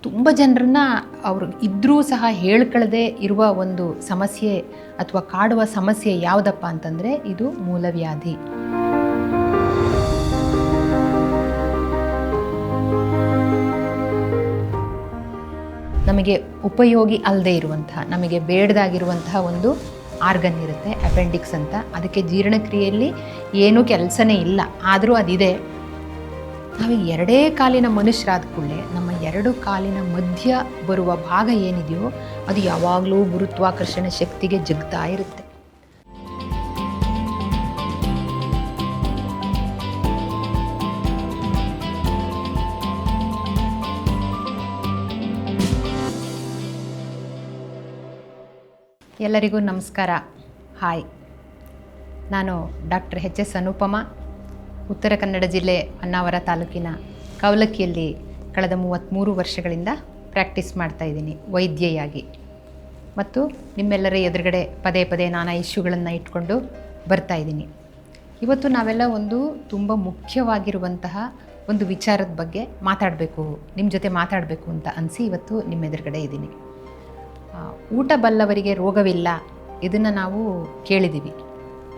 ತುಂಬ ಜನರನ್ನ ಅವರು ಇದ್ದರೂ ಸಹ ಹೇಳ್ಕೊಳ್ಳದೆ ಇರುವ ಒಂದು ಸಮಸ್ಯೆ ಅಥವಾ ಕಾಡುವ ಸಮಸ್ಯೆ ಯಾವುದಪ್ಪ ಅಂತಂದರೆ ಇದು ಮೂಲವ್ಯಾಧಿ. ನಮಗೆ ಉಪಯೋಗಿ ಅಲ್ಲದೆ ಇರುವಂತಹ, ನಮಗೆ ಬೇಡದಾಗಿರುವಂತಹ ಒಂದು ಆರ್ಗನ್ ಇರುತ್ತೆ, ಅಪೆಂಡಿಕ್ಸ್ ಅಂತ. ಅದಕ್ಕೆ ಜೀರ್ಣಕ್ರಿಯೆಯಲ್ಲಿ ಏನೂ ಕೆಲಸನೇ ಇಲ್ಲ, ಆದರೂ ಅದಿದೆ. ನಾವೀಗ ಎರಡೇ ಕಾಲಿನ ಮನುಷ್ಯರಾದ ಕೂಡಲೇ ನಮ್ಮ ಎರಡು ಕಾಲಿನ ಮಧ್ಯ ಬರುವ ಭಾಗ ಏನಿದೆಯೋ ಅದು ಯಾವಾಗಲೂ ಗುರುತ್ವಾಕರ್ಷಣೆ ಶಕ್ತಿಗೆ ಜಗ್ತಾ ಇರುತ್ತೆ. ಎಲ್ಲರಿಗೂ ನಮಸ್ಕಾರ. ಹಾಯ್, ನಾನು ಡಾಕ್ಟರ್ ಎಚ್.ಎಸ್. ಅನುಪಮ, ಉತ್ತರ ಕನ್ನಡ ಜಿಲ್ಲೆ ಹೊನ್ನಾವರ ತಾಲೂಕಿನ ಕವಲಕ್ಕಿಯಲ್ಲಿ ಕಳೆದ 33 ವರ್ಷಗಳಿಂದ ಪ್ರಾಕ್ಟೀಸ್ ಮಾಡ್ತಾಯಿದ್ದೀನಿ ವೈದ್ಯೆಯಾಗಿ. ಮತ್ತು ನಿಮ್ಮೆಲ್ಲರ ಎದುರುಗಡೆ ಪದೇ ಪದೇ ನಾನಾ ಇಶ್ಯೂಗಳನ್ನು ಇಟ್ಕೊಂಡು ಬರ್ತಾಯಿದ್ದೀನಿ. ಇವತ್ತು ನಾವೆಲ್ಲ ಒಂದು ತುಂಬ ಮುಖ್ಯವಾಗಿರುವಂತಹ ಒಂದು ವಿಚಾರದ ಬಗ್ಗೆ ಮಾತಾಡಬೇಕು, ನಿಮ್ಮ ಜೊತೆ ಮಾತಾಡಬೇಕು ಅಂತ ಅನಿಸಿ ಇವತ್ತು ನಿಮ್ಮ ಎದುರುಗಡೆ ಇದ್ದೀನಿ. ಊಟ ಬಲ್ಲವರಿಗೆ ರೋಗವಿಲ್ಲ, ಇದನ್ನು ನಾವು ಕೇಳಿದ್ದೀವಿ.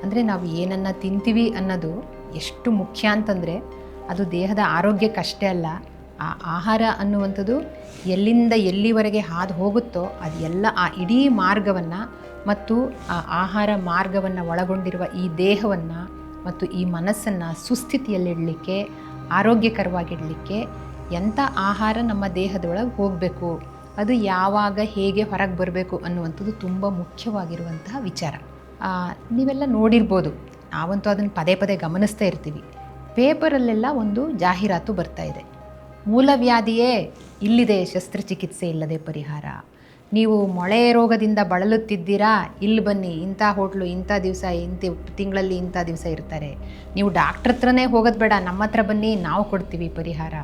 ಅಂದರೆ ನಾವು ಏನನ್ನು ತಿಂತೀವಿ ಅನ್ನೋದು ಎಷ್ಟು ಮುಖ್ಯ ಅಂತಂದರೆ ಅದು ದೇಹದ ಆರೋಗ್ಯಕ್ಕಷ್ಟೇ ಅಲ್ಲ, ಆ ಆಹಾರ ಅನ್ನುವಂಥದ್ದು ಎಲ್ಲಿಂದ ಎಲ್ಲಿವರೆಗೆ ಹಾದು ಹೋಗುತ್ತೋ ಅದು ಎಲ್ಲ ಆ ಇಡೀ ಮಾರ್ಗವನ್ನು ಮತ್ತು ಆ ಆಹಾರ ಮಾರ್ಗವನ್ನು ಒಳಗೊಂಡಿರುವ ಈ ದೇಹವನ್ನು ಮತ್ತು ಈ ಮನಸ್ಸನ್ನು ಸುಸ್ಥಿತಿಯಲ್ಲಿಡಲಿಕ್ಕೆ, ಆರೋಗ್ಯಕರವಾಗಿಡಲಿಕ್ಕೆ ಎಂಥ ಆಹಾರ ನಮ್ಮ ದೇಹದೊಳಗೆ ಹೋಗಬೇಕು, ಅದು ಯಾವಾಗ ಹೇಗೆ ಹೊರಗೆ ಬರಬೇಕು ಅನ್ನುವಂಥದ್ದು ತುಂಬ ಮುಖ್ಯವಾಗಿರುವಂತಹ ವಿಚಾರ. ನೀವೆಲ್ಲ ನೋಡಿರ್ಬೋದು, ನಾವಂತೂ ಅದನ್ನು ಪದೇ ಪದೇ ಗಮನಿಸ್ತಾ ಇರ್ತೀವಿ. ಪೇಪರಲ್ಲೆಲ್ಲ ಒಂದು ಜಾಹೀರಾತು ಬರ್ತಾ ಇದೆ, ಮೂಲವ್ಯಾಧಿಯೇ ಇಲ್ಲಿದೆ ಶಸ್ತ್ರಚಿಕಿತ್ಸೆ ಇಲ್ಲದೆ ಪರಿಹಾರ. ನೀವು ಮೊಳೆ ರೋಗದಿಂದ ಬಳಲುತ್ತಿದ್ದೀರಾ, ಇಲ್ಲಿ ಬನ್ನಿ, ಇಂಥ ಹೋಟ್ಲು ಇಂಥ ದಿವಸ, ತಿಂಗಳಲ್ಲಿ ಇಂಥ ದಿವಸ ಇರ್ತಾರೆ, ನೀವು ಡಾಕ್ಟ್ರ್ ಹತ್ರನೇ ಹೋಗೋದು ಬೇಡ, ನಮ್ಮ ಹತ್ರ ಬನ್ನಿ, ನಾವು ಕೊಡ್ತೀವಿ ಪರಿಹಾರ.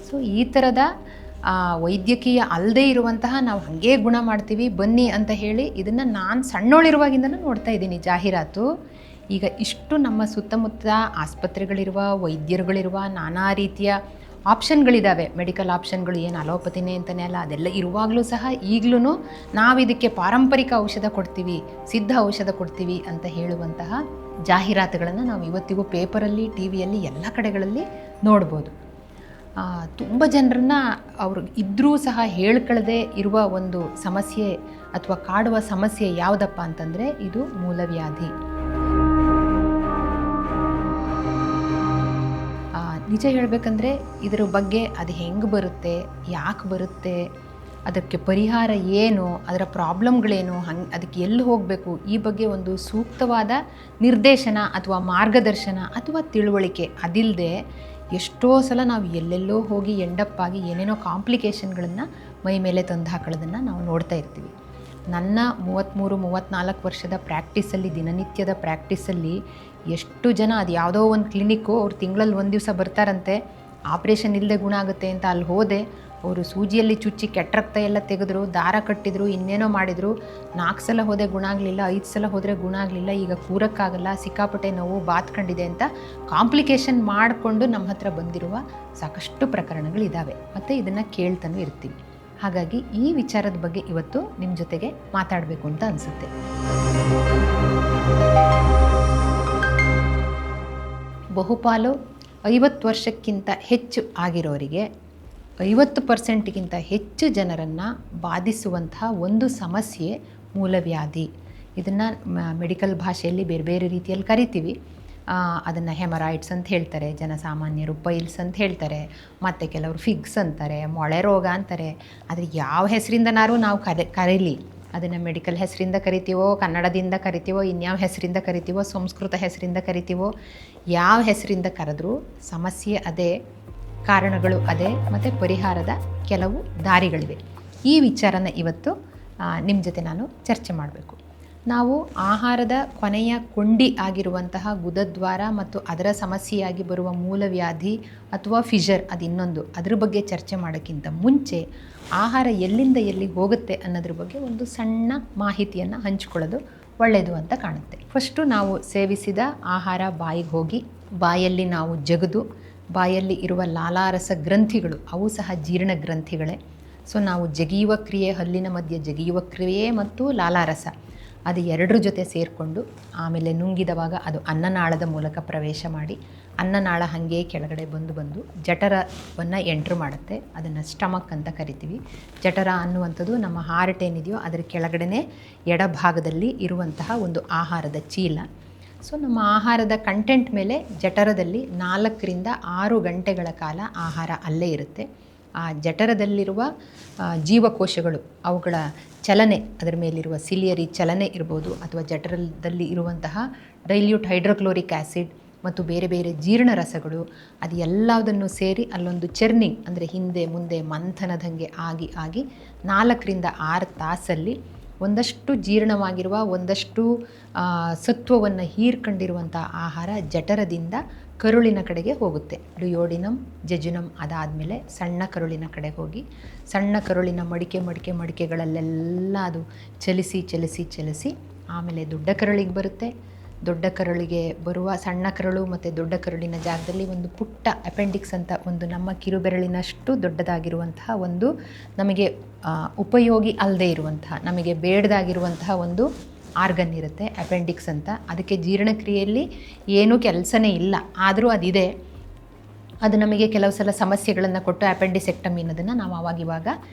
ಸೊ ಈ ಥರದ ವೈದ್ಯಕೀಯ ಅಲ್ಲದೆ ಇರುವಂತಹ ನಾವು ಹಾಗೇ ಗುಣ ಮಾಡ್ತೀವಿ ಬನ್ನಿ ಅಂತ ಹೇಳಿ ಇದನ್ನು ನಾನು ಸಣ್ಣೋಳಿರುವಾಗಿಂದನೂ ನೋಡ್ತಾ ಇದ್ದೀನಿ ಜಾಹೀರಾತು. ಈಗ ಇಷ್ಟು ನಮ್ಮ ಸುತ್ತಮುತ್ತ ಆಸ್ಪತ್ರೆಗಳಿರುವ, ವೈದ್ಯರುಗಳಿರುವ, ನಾನಾ ರೀತಿಯ ಆಪ್ಷನ್ಗಳಿದ್ದಾವೆ, ಮೆಡಿಕಲ್ ಆಪ್ಷನ್ಗಳು, ಏನು ಅಲೋಪತಿನೇ ಅಂತಲೇ ಅಲ್ಲ, ಅದೆಲ್ಲ ಇರುವಾಗಲೂ ಸಹ ಈಗಲೂ ನಾವು ಇದಕ್ಕೆ ಪಾರಂಪರಿಕ ಔಷಧ ಕೊಡ್ತೀವಿ, ಸಿದ್ಧ ಔಷಧ ಕೊಡ್ತೀವಿ ಅಂತ ಹೇಳುವಂತಹ ಜಾಹೀರಾತುಗಳನ್ನು ನಾವು ಇವತ್ತಿಗೂ ಪೇಪರಲ್ಲಿ, ಟಿ ವಿಯಲ್ಲಿ ಎಲ್ಲ ಕಡೆಗಳಲ್ಲಿ ನೋಡ್ಬೋದು. ತುಂಬ ಜನರನ್ನ ಅವರು ಇದ್ದರೂ ಸಹ ಹೇಳ್ಕೊಳ್ಳದೆ ಇರುವ ಒಂದು ಸಮಸ್ಯೆ ಅಥವಾ ಕಾಡುವ ಸಮಸ್ಯೆ ಯಾವುದಪ್ಪ ಅಂತಂದರೆ ಇದು ಮೂಲವ್ಯಾಧಿ. ನಿಜ ಹೇಳಬೇಕಂದ್ರೆ ಇದರ ಬಗ್ಗೆ ಅದು ಹೆಂಗೆ ಬರುತ್ತೆ, ಯಾಕೆ ಬರುತ್ತೆ, ಅದಕ್ಕೆ ಪರಿಹಾರ ಏನು, ಅದರ ಪ್ರಾಬ್ಲಮ್ಗಳೇನು, ಅದಕ್ಕೆ ಎಲ್ಲಿ ಹೋಗಬೇಕು, ಈ ಬಗ್ಗೆ ಒಂದು ಸೂಕ್ತವಾದ ನಿರ್ದೇಶನ ಅಥವಾ ಮಾರ್ಗದರ್ಶನ ಅಥವಾ ತಿಳುವಳಿಕೆ ಅದಿಲ್ಲದೆ ಎಷ್ಟೋ ಸಲ ನಾವು ಎಲ್ಲೆಲ್ಲೋ ಹೋಗಿ ಎಂಡಪ್ಪಾಗಿ ಏನೇನೋ ಕಾಂಪ್ಲಿಕೇಶನ್ಗಳನ್ನು ಮೈ ಮೇಲೆ ತಂದು ಹಾಕೊಳ್ಳೋದನ್ನು ನಾವು ನೋಡ್ತಾ ಇರ್ತೀವಿ. ನನ್ನ 33-34 ವರ್ಷದ ಪ್ರಾಕ್ಟೀಸಲ್ಲಿ, ದಿನನಿತ್ಯದ ಪ್ರಾಕ್ಟೀಸಲ್ಲಿ ಎಷ್ಟು ಜನ, ಅದು ಯಾವುದೋ ಒಂದು ಕ್ಲಿನಿಕ್ಕು, ಅವ್ರು ತಿಂಗಳಲ್ಲಿ ಒಂದು ದಿವಸ ಬರ್ತಾರಂತೆ, ಆಪ್ರೇಷನ್ ಇಲ್ಲದೆ ಗುಣ ಆಗುತ್ತೆ ಅಂತ ಅಲ್ಲಿ ಹೋದೆ, ಅವರು ಸೂಜಿಯಲ್ಲಿ ಚುಚ್ಚಿ ಕೆಟ್ಟ ರಕ್ತ ಎಲ್ಲ ತೆಗೆದ್ರು, ದಾರ ಕಟ್ಟಿದ್ರು, ಇನ್ನೇನೋ ಮಾಡಿದರು, 4 ಸಲ ಹೋದೆ ಗುಣ ಆಗಲಿಲ್ಲ, 5 ಸಲ ಹೋದರೆ ಗುಣ ಆಗಲಿಲ್ಲ, ಈಗ ಕೂರಕ್ಕಾಗಲ್ಲ, ಸಿಕ್ಕಾಪಟ್ಟೆ ನೋವು ಬಾತ್ಕೊಂಡಿದೆ ಅಂತ ಕಾಂಪ್ಲಿಕೇಶನ್ ಮಾಡಿಕೊಂಡು ನಮ್ಮ ಹತ್ರ ಬಂದಿರುವ ಸಾಕಷ್ಟು ಪ್ರಕರಣಗಳಿದ್ದಾವೆ. ಮತ್ತು ಇದನ್ನು ಕೇಳ್ತಾನೂ ಇರ್ತೀವಿ. ಹಾಗಾಗಿ ಈ ವಿಚಾರದ ಬಗ್ಗೆ ಇವತ್ತು ನಿಮ್ಮ ಜೊತೆಗೆ ಮಾತಾಡಬೇಕು ಅಂತ ಅನಿಸುತ್ತೆ. ಬಹುಪಾಲು 50 ವರ್ಷಕ್ಕಿಂತ ಹೆಚ್ಚು ಆಗಿರೋರಿಗೆ 50%ಗಿಂತ ಹೆಚ್ಚು ಜನರನ್ನು ಬಾಧಿಸುವಂತಹ ಒಂದು ಸಮಸ್ಯೆ ಮೂಲವ್ಯಾಧಿ. ಇದನ್ನು ಮೆಡಿಕಲ್ ಭಾಷೆಯಲ್ಲಿ ಬೇರೆ ಬೇರೆ ರೀತಿಯಲ್ಲಿ ಕರಿತೀವಿ. ಅದನ್ನು ಹೆಮರಾಯ್ಡ್ಸ್ ಅಂತ ಹೇಳ್ತಾರೆ, ಜನಸಾಮಾನ್ಯರು ಪೈಲ್ಸ್ ಅಂತ ಹೇಳ್ತಾರೆ, ಮತ್ತು ಕೆಲವರು ಫಿಗ್ಸ್ ಅಂತಾರೆ, ಮೊಳೆ ರೋಗ ಅಂತಾರೆ. ಆದರೆ ಯಾವ ಹೆಸರಿಂದನಾರು ನಾವು ಕರೀಲಿ, ಅದನ್ನು ಮೆಡಿಕಲ್ ಹೆಸರಿಂದ ಕರಿತೀವೋ, ಕನ್ನಡದಿಂದ ಕರಿತೀವೋ, ಇನ್ಯಾವ ಹೆಸರಿಂದ ಕರಿತೀವೋ, ಸಂಸ್ಕೃತ ಹೆಸರಿಂದ ಕರಿತೀವೋ, ಯಾವ ಹೆಸರಿಂದ ಕರೆದ್ರೂ ಸಮಸ್ಯೆ ಅದೇ, ಕಾರಣಗಳು ಅದೇ, ಮತ್ತು ಪರಿಹಾರದ ಕೆಲವು ದಾರಿಗಳಿವೆ. ಈ ವಿಚಾರನ ಇವತ್ತು ನಿಮ್ಮ ಜೊತೆ ನಾನು ಚರ್ಚೆ ಮಾಡಬೇಕು. ನಾವು ಆಹಾರದ ಕೊನೆಯ ಕೊಂಡಿ ಆಗಿರುವಂತಹ ಗುದದ್ವಾರ ಮತ್ತು ಅದರ ಸಮಸ್ಯೆಯಾಗಿ ಬರುವ ಮೂಲವ್ಯಾಧಿ ಅಥವಾ ಫಿಷರ್, ಅದು ಇನ್ನೊಂದು, ಅದ್ರ ಬಗ್ಗೆ ಚರ್ಚೆ ಮಾಡೋಕ್ಕಿಂತ ಮುಂಚೆ ಆಹಾರ ಎಲ್ಲಿಂದ ಎಲ್ಲಿ ಹೋಗುತ್ತೆ ಅನ್ನೋದ್ರ ಬಗ್ಗೆ ಒಂದು ಸಣ್ಣ ಮಾಹಿತಿಯನ್ನು ಹಂಚಿಕೊಳ್ಳೋದು ಒಳ್ಳೆಯದು ಅಂತ ಕಾಣುತ್ತೆ. ಫಸ್ಟು ನಾವು ಸೇವಿಸಿದ ಆಹಾರ ಬಾಯಿಗೆ ಹೋಗಿ, ಬಾಯಲ್ಲಿ ನಾವು ಜಗದು, ಬಾಯಲ್ಲಿ ಇರುವ ಲಾಲಾರಸ ಗ್ರಂಥಿಗಳು ಅವು ಸಹ ಜೀರ್ಣ ಗ್ರಂಥಿಗಳೇ. ಸೊ ನಾವು ಜಗಿಯುವ ಕ್ರಿಯೆ, ಹಲ್ಲಿನ ಮಧ್ಯೆ ಜಗಿಯುವ ಕ್ರಿಯೆ ಮತ್ತು ಲಾಲಾರಸ ಅದು ಎರಡರ ಜೊತೆ ಸೇರಿಕೊಂಡು ಆಮೇಲೆ ನುಂಗಿದವಾಗ ಅದು ಅನ್ನನಾಳದ ಮೂಲಕ ಪ್ರವೇಶ ಮಾಡಿ ಅನ್ನನಾಳ ಹಾಗೆ ಕೆಳಗಡೆ ಬಂದು ಜಠರವನ್ನು ಎಂಟ್ರ್ ಮಾಡುತ್ತೆ. ಅದನ್ನು ಸ್ಟಮಕ್ ಅಂತ ಕರಿತೀವಿ. ಜಠರ ಅನ್ನುವಂಥದ್ದು ನಮ್ಮ ಹಾರ್ಟ್ ಏನಿದೆಯೋ ಅದರ ಕೆಳಗಡೆ ಎಡಭಾಗದಲ್ಲಿ ಇರುವಂತಹ ಒಂದು ಆಹಾರದ ಚೀಲ. ಸೊ ನಮ್ಮ ಆಹಾರದ ಕಂಟೆಂಟ್ ಮೇಲೆ ಜಠರದಲ್ಲಿ 4ರಿಂದ 6 ಗಂಟೆಗಳ ಕಾಲ ಆಹಾರ ಅಲ್ಲೇ ಇರುತ್ತೆ. ಆ ಜಠರದಲ್ಲಿರುವ ಜೀವಕೋಶಗಳು ಅವುಗಳ ಚಲನೆ, ಅದರ ಮೇಲಿರುವ ಸಿಲಿಯರಿ ಚಲನೆ ಇರ್ಬೋದು, ಅಥವಾ ಜಠರದಲ್ಲಿ ಇರುವಂತಹ ಡೈಲ್ಯೂಟ್ ಹೈಡ್ರೋಕ್ಲೋರಿಕ್ ಆ್ಯಸಿಡ್ ಮತ್ತು ಬೇರೆ ಬೇರೆ ಜೀರ್ಣರಸಗಳು ಅದು ಎಲ್ಲದನ್ನು ಸೇರಿ ಅಲ್ಲೊಂದು ಚರ್ನಿಂಗ್, ಅಂದರೆ ಹಿಂದೆ ಮುಂದೆ ಮಂಥನದಂಗೆ ಆಗಿ 4ರಿಂದ 6 ತಾಸಲ್ಲಿ ಒಂದಷ್ಟು ಜೀರ್ಣವಾಗಿರುವ, ಒಂದಷ್ಟು ಸತ್ವವನ್ನು ಹೀರ್ಕೊಂಡಿರುವಂಥ ಆಹಾರ ಜಠರದಿಂದ ಕರುಳಿನ ಕಡೆಗೆ ಹೋಗುತ್ತೆ. ಡುಯೋಡಿನಮ್, ಜೆಜುನಮ್ ಅದಾದಮೇಲೆ ಸಣ್ಣ ಕರುಳಿನ ಕಡೆ ಹೋಗಿ ಸಣ್ಣ ಕರುಳಿನ ಮಡಿಕೆಗಳಲ್ಲೆಲ್ಲ ಅದು ಚಲಿಸಿ ಆಮೇಲೆ ದೊಡ್ಡ ಕರುಳಿಗೆ ಬರುತ್ತೆ. ದೊಡ್ಡ ಕರುಳಿಗೆ ಬರುವ ಸಣ್ಣ ಕರುಳು ಮತ್ತು ದೊಡ್ಡ ಕರುಳಿನ ಜಾಗದಲ್ಲಿ ಒಂದು ಪುಟ್ಟ ಅಪೆಂಡಿಕ್ಸ್ ಅಂತ ಒಂದು ನಮ್ಮ ಕಿರುಬೆರಳಿನಷ್ಟು ದೊಡ್ಡದಾಗಿರುವಂತಹ ಒಂದು ನಮಗೆ ಉಪಯೋಗಿ ಅಲ್ಲದೆ ಇರುವಂತಹ, ನಮಗೆ ಬೇಡದಾಗಿರುವಂತಹ ಒಂದು ಆರ್ಗನ್ ಇರುತ್ತೆ, ಅಪೆಂಡಿಕ್ಸ್ ಅಂತ. ಅದಕ್ಕೆ ಜೀರ್ಣಕ್ರಿಯೆಯಲ್ಲಿ ಏನೂ ಕೆಲಸನೇ ಇಲ್ಲ, ಆದರೂ ಅದಿದೆ. ಅದು ನಮಗೆ ಕೆಲವು ಸಲ ಸಮಸ್ಯೆಗಳನ್ನು ಕೊಟ್ಟು ಅಪೆಂಡಿಸೆಕ್ಟಮಿ ಅನ್ನೋದನ್ನು ನಾವು ಆವಾಗಿವಾಗ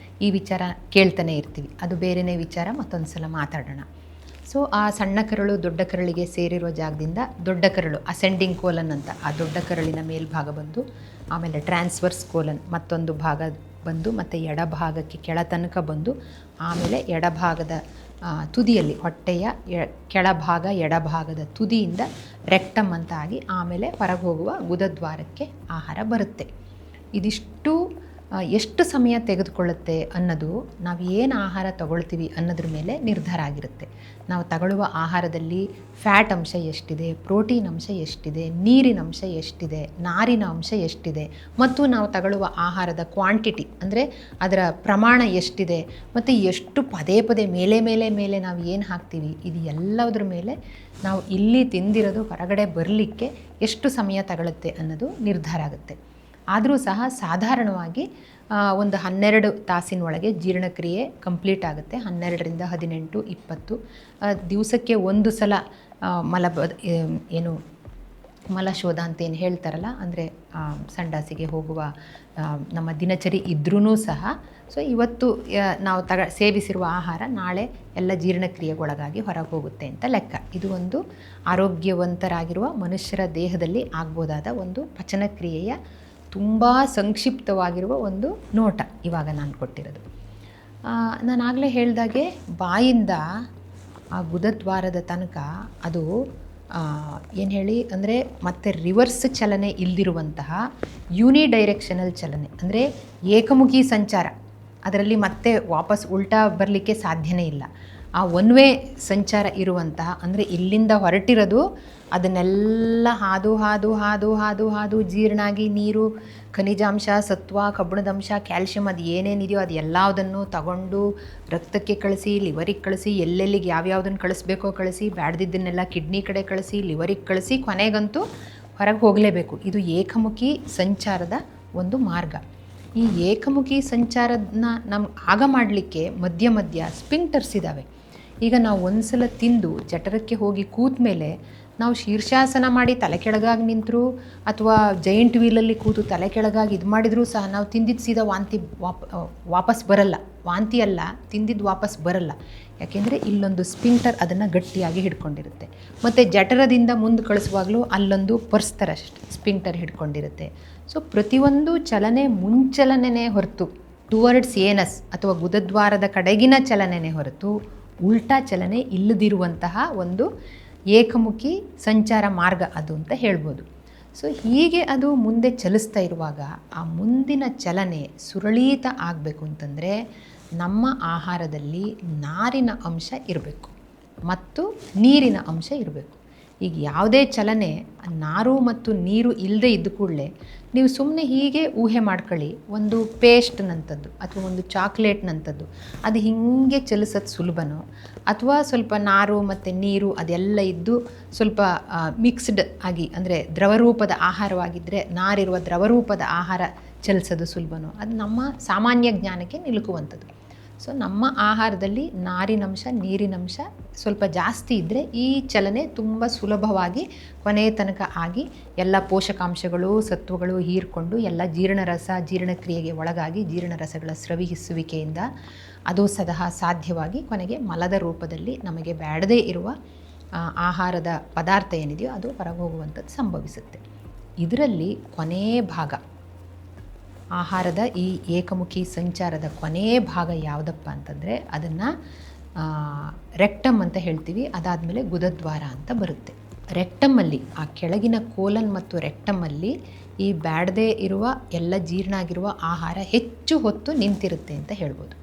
ಈ ವಿಚಾರ ಕೇಳ್ತಾನೆ ಇರ್ತೀವಿ. ಅದು ಬೇರೆಯೇ ವಿಚಾರ, ಮತ್ತೊಂದು ಸಲ ಮಾತಾಡೋಣ. ಸೊ ಆ ಸಣ್ಣ ಕರುಳು ದೊಡ್ಡ ಕರುಳಿಗೆ ಸೇರಿರೋ ಜಾಗದಿಂದ ದೊಡ್ಡ ಕರುಳು ಅಸೆಂಡಿಂಗ್ ಕೋಲನ್ ಅಂತ, ಆ ದೊಡ್ಡ ಕರುಳಿನ ಮೇಲ್ಭಾಗ ಬಂದು ಆಮೇಲೆ ಟ್ರಾನ್ಸ್ವರ್ಸ್ ಕೋಲನ್ ಮತ್ತೊಂದು ಭಾಗ ಬಂದು ಮತ್ತು ಎಡಭಾಗಕ್ಕೆ ಕೆಳ ತನಕ ಬಂದು ಆಮೇಲೆ ಎಡಭಾಗದ ತುದಿಯಲ್ಲಿ ಹೊಟ್ಟೆಯ ಕೆಳಭಾಗ ಎಡಭಾಗದ ತುದಿಯಿಂದ ರೆಕ್ಟಮ್ ಅಂತ ಆಗಿ ಆಮೇಲೆ ಹೊರಗೆ ಹೋಗುವ ಗುದದ್ವಾರಕ್ಕೆ ಆಹಾರ ಬರುತ್ತೆ. ಇದಿಷ್ಟು ಎಷ್ಟು ಸಮಯ ತೆಗೆದುಕೊಳ್ಳುತ್ತೆ ಅನ್ನೋದು ನಾವು ಏನು ಆಹಾರ ತಗೊಳ್ತೀವಿ ಅನ್ನೋದ್ರ ಮೇಲೆ ನಿರ್ಧಾರ ಆಗಿರುತ್ತೆ. ನಾವು ತಗೊಳ್ಳುವ ಆಹಾರದಲ್ಲಿ ಫ್ಯಾಟ್ ಅಂಶ ಎಷ್ಟಿದೆ, ಪ್ರೋಟೀನ್ ಅಂಶ ಎಷ್ಟಿದೆ, ನೀರಿನ ಅಂಶ ಎಷ್ಟಿದೆ, ನಾರಿನ ಅಂಶ ಎಷ್ಟಿದೆ, ಮತ್ತು ನಾವು ತಗೊಳ್ಳುವ ಆಹಾರದ ಕ್ವಾಂಟಿಟಿ ಅಂದರೆ ಅದರ ಪ್ರಮಾಣ ಎಷ್ಟಿದೆ, ಮತ್ತು ಎಷ್ಟು ಪದೇ ಮೇಲೆ ನಾವು ಏನು ಹಾಕ್ತೀವಿ, ಇದು ಎಲ್ಲದರ ಮೇಲೆ ನಾವು ಇಲ್ಲಿ ತಿಂದಿರೋದು ಹೊರಗಡೆ ಬರಲಿಕ್ಕೆ ಎಷ್ಟು ಸಮಯ ತಗೊಳುತ್ತೆ ಅನ್ನೋದು ನಿರ್ಧಾರ ಆಗುತ್ತೆ. ಆದರೂ ಸಹ ಸಾಧಾರಣವಾಗಿ ಒಂದು 12 ತಾಸಿನೊಳಗೆ ಜೀರ್ಣಕ್ರಿಯೆ ಕಂಪ್ಲೀಟ್ ಆಗುತ್ತೆ. 12ರಿಂದ 18, 20 ದಿವಸಕ್ಕೆ ಒಂದು ಸಲ ಮಲಶೋಧ ಅಂತೇನು ಹೇಳ್ತಾರಲ್ಲ, ಅಂದರೆ ಸಂಡಾಸಿಗೆ ಹೋಗುವ ನಮ್ಮ ದಿನಚರಿ ಇದ್ರೂ ಸಹ ಸೊ ಇವತ್ತು ನಾವು ಸೇವಿಸಿರುವ ಆಹಾರ ನಾಳೆ ಎಲ್ಲ ಜೀರ್ಣಕ್ರಿಯೆಗೊಳಗಾಗಿ ಹೊರಗೆ ಹೋಗುತ್ತೆ ಅಂತ ಲೆಕ್ಕ. ಇದು ಒಂದು ಆರೋಗ್ಯವಂತರಾಗಿರುವ ಮನುಷ್ಯರ ದೇಹದಲ್ಲಿ ಆಗ್ಬೋದಾದ ಒಂದು ಪಚನಕ್ರಿಯೆಯ ತುಂಬ ಸಂಕ್ಷಿಪ್ತವಾಗಿರುವ ಒಂದು ನೋಟ ಇವಾಗ ನಾನು ಕೊಟ್ಟಿರೋದು. ನಾನು ಆಗಲೇ ಹೇಳಿದಾಗೆ ಬಾಯಿಂದ ಆ ಗುದದ್ವಾರದ ತನಕ ಅದು ಏನು ಹೇಳಿ ಅಂದರೆ ಮತ್ತೆ ರಿವರ್ಸ್ ಚಲನೆ ಇಲ್ಲದಿರುವಂತಹ ಯೂನಿಡೈರೆಕ್ಷನಲ್ ಚಲನೆ, ಅಂದರೆ ಏಕಮುಖಿ ಸಂಚಾರ, ಅದರಲ್ಲಿ ಮತ್ತೆ ವಾಪಸ್ ಉಲ್ಟಾ ಬರಲಿಕ್ಕೆ ಸಾಧ್ಯನೇ ಇಲ್ಲ. ಆ ಒನ್ ವೇ ಸಂಚಾರ ಇರುವಂತಹ, ಅಂದರೆ ಇಲ್ಲಿಂದ ಹೊರಟಿರೋದು ಅದನ್ನೆಲ್ಲ ಹಾದು ಜೀರ್ಣಾಗಿ ನೀರು, ಖನಿಜಾಂಶ, ಸತ್ವ, ಕಬ್ಬಿಣದಂಶ, ಕ್ಯಾಲ್ಶಿಯಂ ಅದು ಏನೇನಿದೆಯೋ ಅದು ಎಲ್ಲದನ್ನು ತಗೊಂಡು ರಕ್ತಕ್ಕೆ ಕಳಿಸಿ, ಲಿವರಿಗೆ ಕಳಿಸಿ, ಎಲ್ಲೆಲ್ಲಿಗೆ ಯಾವ್ಯಾವುದನ್ನು ಕಳಿಸ್ಬೇಕೋ ಕಳಿಸಿ, ಬ್ಯಾಡ್ದಿದ್ದನ್ನೆಲ್ಲ ಕಿಡ್ನಿ ಕಡೆ ಕಳಿಸಿ, ಲಿವರಿಗೆ ಕಳಿಸಿ, ಕೊನೆಗಂತೂ ಹೊರಗೆ ಹೋಗಲೇಬೇಕು. ಇದು ಏಕಮುಖಿ ಸಂಚಾರದ ಒಂದು ಮಾರ್ಗ. ಈ ಏಕಮುಖಿ ಸಂಚಾರನ ಆಗ ಮಾಡಲಿಕ್ಕೆ ಮಧ್ಯ ಸ್ಪಿಂಕ್ಟರ್ಸ್ ಇದ್ದಾವೆ. ಈಗ ನಾವು ಒಂದು ಸಲ ತಿಂದು ಜಠರಕ್ಕೆ ಹೋಗಿ ಕೂತ ಮೇಲೆ ನಾವು ಶೀರ್ಷಾಸನ ಮಾಡಿ ತಲೆ ಕೆಳಗಾಗಿ ನಿಂತರೂ ಅಥವಾ ಜೈಂಟ್ ವೀಲಲ್ಲಿ ಕೂತು ತಲೆ ಕೆಳಗಾಗಿ ಇದು ಮಾಡಿದರೂ ಸಹ ನಾವು ತಿಂದಿದ್ದು ಸೀದಾ ವಾಂತಿ ವಾಪಸ್ ಬರಲ್ಲ. ವಾಂತಿ ಅಲ್ಲ, ತಿಂದಿದ್ದು ವಾಪಸ್ ಬರಲ್ಲ. ಯಾಕೆಂದರೆ ಇಲ್ಲೊಂದು ಸ್ಪಿಂಕ್ಟರ್ ಅದನ್ನು ಗಟ್ಟಿಯಾಗಿ ಹಿಡ್ಕೊಂಡಿರುತ್ತೆ. ಮತ್ತು ಜಠರದಿಂದ ಮುಂದೆ ಕಳಿಸುವಾಗಲೂ ಅಲ್ಲೊಂದು ಪರ್ಸ್ ಥರ ಸ್ಪಿಂಕ್ಟರ್ ಹಿಡ್ಕೊಂಡಿರುತ್ತೆ. ಸೊ ಪ್ರತಿಯೊಂದು ಚಲನೆ ಮುಂಚಲನೆ ಹೊರತು ಟುವರ್ಡ್ಸ್ ಏನಸ್ ಅಥವಾ ಗುದದ್ವಾರದ ಕಡೆಗಿನ ಚಲನೆನೇ ಹೊರತು ಉಲ್ಟಾ ಚಲನೆ ಇಲ್ಲದಿರುವಂತಹ ಒಂದು ಏಕಮುಖಿ ಸಂಚಾರ ಮಾರ್ಗ ಅದು ಅಂತ ಹೇಳ್ಬೋದು. ಸೊ ಹೀಗೆ ಅದು ಮುಂದೆ ಚಲಿಸ್ತಾ ಇರುವಾಗ ಆ ಮುಂದಿನ ಚಲನೆ ಸುರಳೀತ ಆಗಬೇಕು ಅಂತಂದರೆ ನಮ್ಮ ಆಹಾರದಲ್ಲಿ ನಾರಿನ ಅಂಶ ಇರಬೇಕು ಮತ್ತು ನೀರಿನ ಅಂಶ ಇರಬೇಕು. ಈಗ ಯಾವುದೇ ಚಲನೆ ನಾರು ಮತ್ತು ನೀರು ಇಲ್ಲದೆ ಇದ್ದ ಕೂಡಲೇ ನೀವು ಸುಮ್ಮನೆ ಹೀಗೆ ಊಹೆ ಮಾಡ್ಕೊಳ್ಳಿ, ಒಂದು ಪೇಸ್ಟ್ನಂಥದ್ದು ಅಥವಾ ಒಂದು ಚಾಕ್ಲೇಟ್ನಂಥದ್ದು ಅದು ಹೀಗೆ ಚಲಿಸೋದು ಸುಲಭನೋ, ಅಥವಾ ಸ್ವಲ್ಪ ನಾರು ಮತ್ತು ನೀರು ಅದೆಲ್ಲ ಇದ್ದು ಸ್ವಲ್ಪ ಮಿಕ್ಸ್ಡ್ ಆಗಿ ಅಂದರೆ ದ್ರವರೂಪದ ಆಹಾರವಾಗಿದ್ದರೆ ನಾರಿರುವ ದ್ರವರೂಪದ ಆಹಾರ ಚಲಿಸೋದು ಸುಲಭನೋ ಅದು ನಮ್ಮ ಸಾಮಾನ್ಯ ಜ್ಞಾನಕ್ಕೆ ನಿಲುಕುವಂಥದ್ದು. ಸೊ ನಮ್ಮ ಆಹಾರದಲ್ಲಿ ನಾರಿನಂಶ ನೀರಿನಂಶ ಸ್ವಲ್ಪ ಜಾಸ್ತಿ ಇದ್ದರೆ ಈ ಚಲನೆ ತುಂಬ ಸುಲಭವಾಗಿ ಕೊನೆಯ ತನಕ ಆಗಿ ಎಲ್ಲ ಪೋಷಕಾಂಶಗಳು ಸತ್ವಗಳು ಹೀರ್ಕೊಂಡು ಎಲ್ಲ ಜೀರ್ಣಕ್ರಿಯೆಗೆ ಒಳಗಾಗಿ ಜೀರ್ಣರಸಗಳ ಸ್ರವಿಸುವಿಕೆಯಿಂದ ಅದು ಸಾಧ್ಯವಾಗಿ ಕೊನೆಗೆ ಮಲದ ರೂಪದಲ್ಲಿ ನಮಗೆ ಬೇಡದೇ ಇರುವ ಆಹಾರದ ಪದಾರ್ಥ ಏನಿದೆಯೋ ಅದು ಹೊರಗೆ ಹೋಗುವಂಥದ್ದು ಸಂಭವಿಸುತ್ತೆ. ಇದರಲ್ಲಿ ಕೊನೆಯ ಭಾಗ ಆಹಾರದ ಈ ಏಕಮುಖಿ ಸಂಚಾರದ ಕೊನೆಯ ಭಾಗ ಯಾವುದಪ್ಪ ಅಂತಂದರೆ ಅದನ್ನು ರೆಕ್ಟಮ್ ಅಂತ ಹೇಳ್ತೀವಿ. ಅದಾದಮೇಲೆ ಗುದದ್ವಾರ ಅಂತ ಬರುತ್ತೆ. ರೆಕ್ಟಮಲ್ಲಿ ಆ ಕೆಳಗಿನ ಕೋಲನ್ ಮತ್ತು ರೆಕ್ಟಮಲ್ಲಿ ಈ ಬ್ಯಾಡದೇ ಇರುವ ಎಲ್ಲ ಜೀರ್ಣ ಆಗಿರುವ ಆಹಾರ ಹೆಚ್ಚು ಹೊತ್ತು ನಿಂತಿರುತ್ತೆ ಅಂತ ಹೇಳ್ಬೋದು.